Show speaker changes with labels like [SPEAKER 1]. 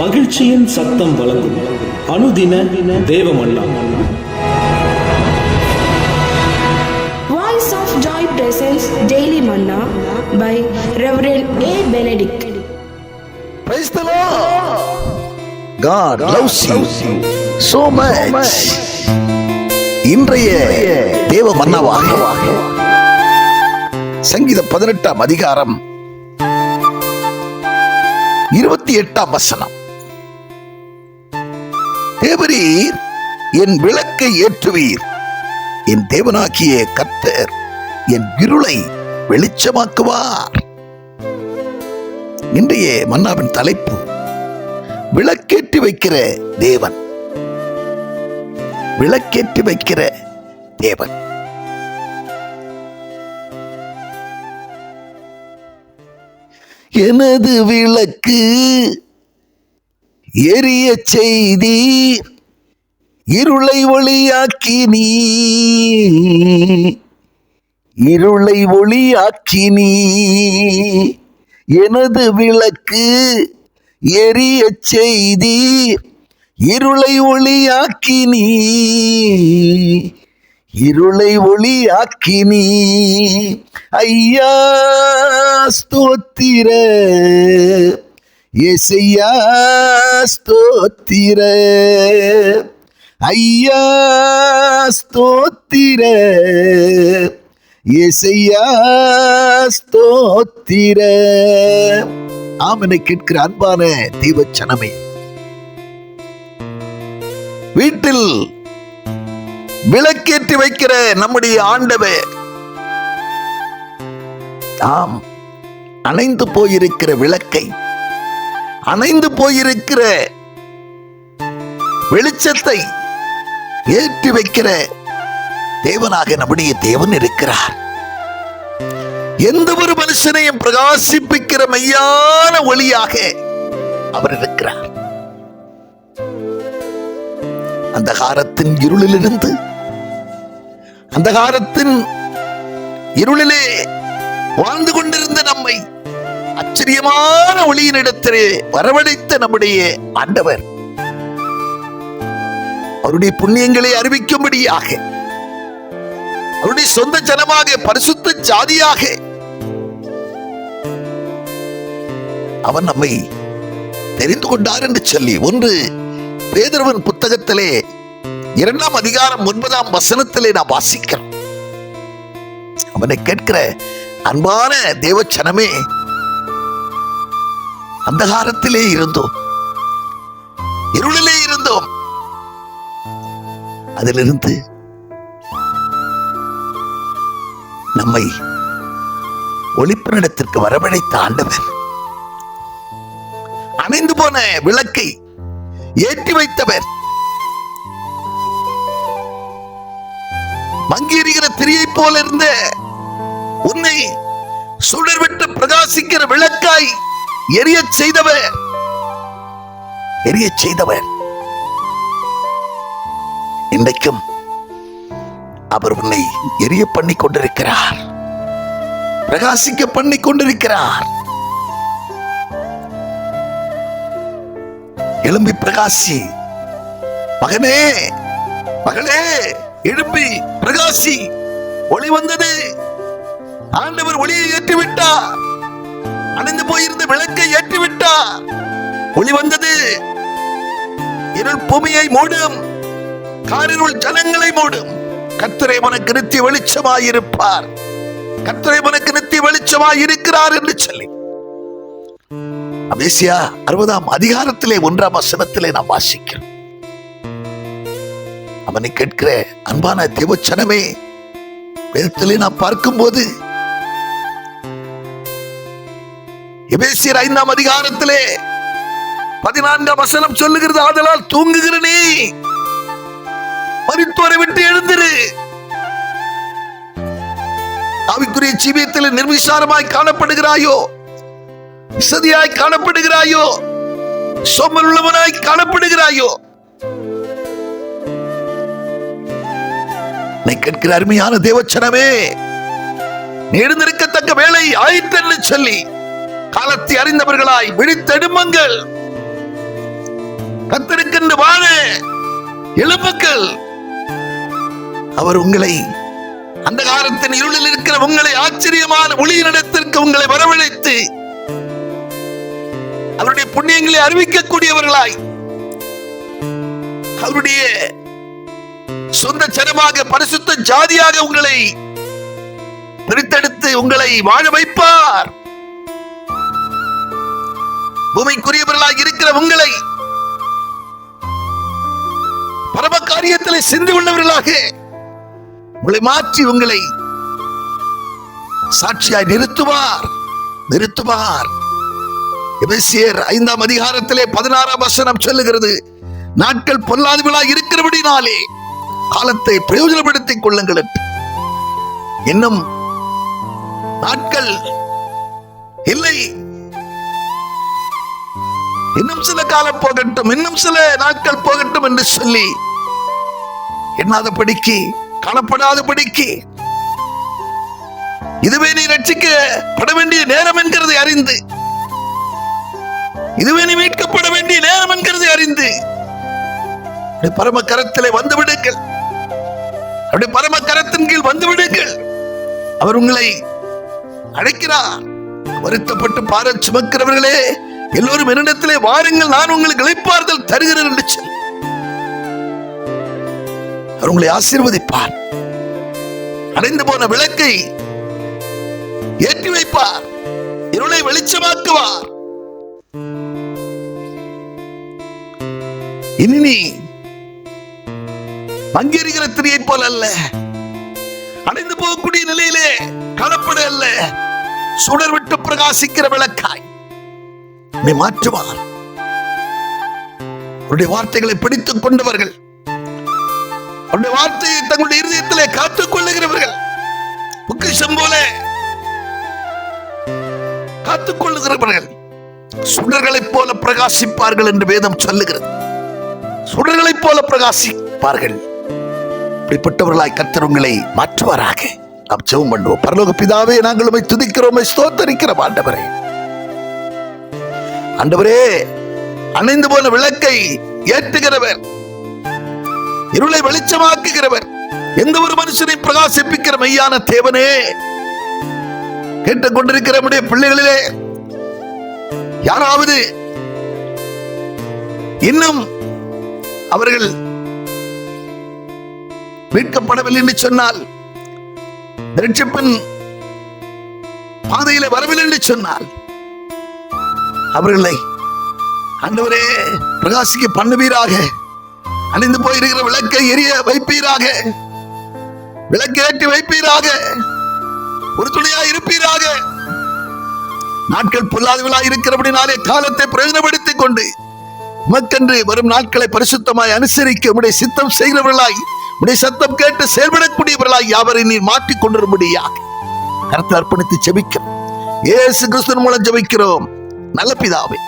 [SPEAKER 1] மகிழ்ச்சியின் சத்தம் வழங்கும் அனுதின தேவமன்னா.
[SPEAKER 2] Voice of Joy presents Daily Manna by Reverend A. Benedict.
[SPEAKER 3] Praise the Lord. God loves you so much. இன்றைய தேவ மன்னாவாக சங்கீதம் 18ஆம் அதிகாரம் 28ஆம் வசனம். தேவரீர் என் விளக்கை ஏற்றுவீர், என் தேவனாகிய கர்த்தர் என் இருளை வெளிச்சமாக்குவார். இன்றைய மன்னாவின் தலைப்பு விளக்கேற்றி வைக்கிற தேவன். விளக்கேற்றி வைக்கிற தேவன். எனது விளக்கு எரிய செய்தீர், இருளை ஒளியாக்கி நீ, இருளை ஒளியாக்கி நீ. எனது விளக்கு எரிய செய்தீர், இருளை ஒளியாக்கி நீ, இருளை ஒளியாக்கி நீ. ஐயா ஸ்தோத்திர, இயேசையா ஸ்தோத்திர, ஐயா ஸ்தோத்திர, இயேசையா ஸ்தோத்திர. ஆமெனை கேட்கிற அன்பான தேவச்சனமே, வீட்டில் விளக்கேற்றி வைக்கிற நம்முடைய ஆண்டவர், ஆம், அணைந்து போயிருக்கிற விளக்கை, அணைந்து போயிருக்கிற வெளிச்சத்தை ஏற்றி வைக்கிற தேவனாக நம்முடைய தேவன் இருக்கிறார். எந்த ஒரு மனுஷனையும் பிரகாசிப்பிக்கிற மெய்யான ஒளியாக அவர் இருக்கிறார். அந்தகாரத்தின் இருளிலிருந்து, அந்தகாரத்தின் இருளிலே வாழ்ந்து கொண்டிருந்த நம்மை ஆச்சரியமான ஒளியினிடத்திலே வரவழைத்த நம்முடைய ஆண்டவர் அவருடைய புண்ணியங்களை அறிவிக்கும்படியாக, அவருடைய சொந்த ஜனமாக, பரிசுத்த ஜாதியாக அவர் நம்மை தெரிந்து கொண்டார் என்று சொல்லி 1 பேதுருவின் புத்தகத்திலே 2ஆம் அதிகாரம் 9ஆம் வசனத்திலே நாம் வாசிக்கிறோம். அவனை கேட்கிற அன்பான தேவச்சனமே, அந்தகாரத்திலே இருந்தோம், இருளிலே இருந்தோம், அதிலிருந்து நம்மை ஒளிப்பினிடத்திற்கு வரவழைத்த ஆண்டவர், அணைந்து போன விளக்கை ஏற்றி வைத்தவர், மங்கி எரிகிற திரியை போல இருந்த உன்னை சுடர்விட்டு பிரகாசிக்கிற விளக்காய் எரிய செய்தவர், எரிய செய்தவர் இன்றைக்கும் அவர் உன்னை எரிய பண்ணி கொண்டிருக்கிறார், பிரகாசிக்க பண்ணி கொண்டிருக்கிறார். எழும்பி பிரகாசி மகனே, மகளே, எழும்பி பிரகாசி. ஒளி வந்தது, ஆண்டவர் ஒளியை ஏற்றிவிட்டார், அணைந்து போயிருந்த விளக்கை ஏற்றிவிட்டார். ஒளி வந்தது, இருள் பூமியை மூடும், காரிருள் ஜனங்களை மூடும். கர்த்தரே உனக்கு நித்திய வெளிச்சமாயிருப்பார், கர்த்தரே உனக்கு நித்திய வெளிச்சமாயிருக்கிறார் என்று சொல்லி எசேக்கியேல் 60ஆம் அதிகாரத்திலே 1ஆம் வசனத்திலே நாம் வாசிக்கிறோம். அவனை கேட்கிற அன்பான தேவச்சனமே, வேதத்திலே நாம் பார்க்கும்போது எபேசியர் 5ஆம் அதிகாரத்திலே 14ஆம் வசனம் சொல்லுகிறது, ஆதலால் தூங்குகிற நீ மரித்தோரை விட்டு எழுந்திரு. ஆவிக்குரிய ஜீவியத்தில் நிர்விசாரமாய் காணப்படுகிறாயோ, விசதியாய் காணப்படுகிறாயோ, சோம்பல் உள்ளவனாய் காணப்படுகிறாயோ, கேட்கிற அருமையான தேவச்சனமே, எழுந்திருக்கத்தக்க வேலை ஆயிற்று சொல்லி காலத்தை அறிந்தவர்களாய் விழித்தெடுமங்கள். கர்த்தருக்கென்று வாழ எழுப்புக்கள். அவர் உங்களை அந்தகாரத்தின் இருளில் இருக்கிற உங்களை ஆச்சரியமான ஒளியினிடத்திற்கு உங்களை வரவழைத்து அவருடைய புண்ணியங்களை அறிவிக்கக்கூடியவர்களாய் அவருடைய சொந்த ஜனமாக பரிசுத்த ஜாதியாக உங்களை பிரித்தெடுத்து உங்களை வாழ வைப்பார். பூமிக்குரியவர்களாக இருக்கிற உங்களை பரம காரியத்தில் சிந்தி உள்ளவர்களாக உங்களை மாற்றி உங்களை சாட்சியாய் நிறுத்துவார். எபேசியர் 5ஆம் அதிகாரத்திலே 16ஆம் வசனம் சொல்லுகிறது, நாட்கள் பொல்லாதவர்களாய் இருக்கிறபடினாலே காலத்தை பிரயோஜனப்படுத்திக் கொள்ளுங்கள். இன்னும் நாட்கள் இல்லை, இன்னும் சில காலம் போகட்டும், இன்னும் சில நாட்கள் போகட்டும் என்று சொல்லி எண்ணாதபடிக்கு, காணப்படாதபடிக்கு இதுவே நீ ரட்சிக்கப்பட வேண்டிய நேரம் என்கிறதை அறிந்து, இதுவே நீ மீட்கப்பட வேண்டிய நேரம் என்கிறதை அறிந்து பரம கரத்திலே வந்து விடுங்கள். அப்படி பரம கரத்தின் கீழ் வந்து விடுங்கள். அவர் உங்களை அழைக்கிறார். வருத்தப்பட்டு பாரம் சுமக்கிறவர்களே எல்லோரும் என்னிடத்திலே வாருங்கள், நான் உங்களுக்கு இளைப்பாறுதல் தருகிறேன் என்று சொல்லி அவர் உங்களை ஆசீர்வதிப்பார். அடைந்து போன விளக்கை ஏற்றி வைப்பார், இருளை வெளிச்சமாக்குவார். இனி நீ மங்கிருக்கிற திரியை போல அல்ல, அடைந்து போகக்கூடிய நிலையிலே காணப்பட அல்ல, சுடர் விட்டு பிரகாசிக்கிற விளக்காய் நீ மாற்றுவார். அவருடைய வார்த்தைகளை பிடித்துக் கொண்டவர்கள், அவருடைய வார்த்தையை தங்களுடைய இருதயத்திலே காத்துக் கொள்ளுகிறவர்கள், பொக்கிஷம் போல காத்துக் கொள்ளுகிறவர்கள் சுடர்களைப் போல பிரகாசிப்பார்கள் என்று வேதம் சொல்லுகிறது. சுடர்களைப் போல பிரகாசிப்பார்கள். இப்படிப்பட்டவர்களாய் கர்த்தர் உங்களை மாற்றுவாராக. நாம் ஜெபம் பண்ணுவோம். பரலோக பிதாவே, நாங்கள் உம்மை துதிக்கிறோம், ஸ்தோத்தரிக்கிறோம். ஆண்டவரே, ஆண்டவரே, அணைந்து போன விளக்கை ஏற்றுகிறவர், இருளை வெளிச்சமாக்குகிறவர், எந்த ஒரு மனுஷனை பிரகாசிப்பிக்கிற மெய்யான தேவனே, கேட்டுக்கொண்டிருக்கிற நம்முடைய பிள்ளைகளிலே யாராவது இன்னும் அவர்கள் மீட்கப்படவில்லை என்று சொன்னால், ரட்சிப்பின் பாதையில வரவில்லை என்று சொன்னால், அவர்களை ஆண்டவரே பிரகாசிக்க பண்ணுவீராக. அணிந்து போயிருக்கிற விளக்கை எரிய வைப்பீராக, விளக்கை ஏற்றி வைப்பீராக, ஒரு துணையா இருப்பீராக. நாட்கள் பொல்லாதவர்களாய் இருக்கிறபடினாலே காலத்தை பிரயோஜனப்படுத்திக் கொண்டு உமக்கென்று வரும் நாட்களை பரிசுத்தமாய் அனுசரிக்க உம்முடைய சித்தம் செய்கிறவர்களாய், உம்முடைய சத்தம் கேட்டு செயல்படக்கூடியவர்களாய் யாவரை நீர் மாற்றிக் கொண்டிரும்படியாக கருத்து அர்ப்பணித்து ஜெபிக்கிறோம். இயேசு கிறிஸ்துவின் மூலம் ஜெபிக்கிறோம் நல்ல பிதாவே.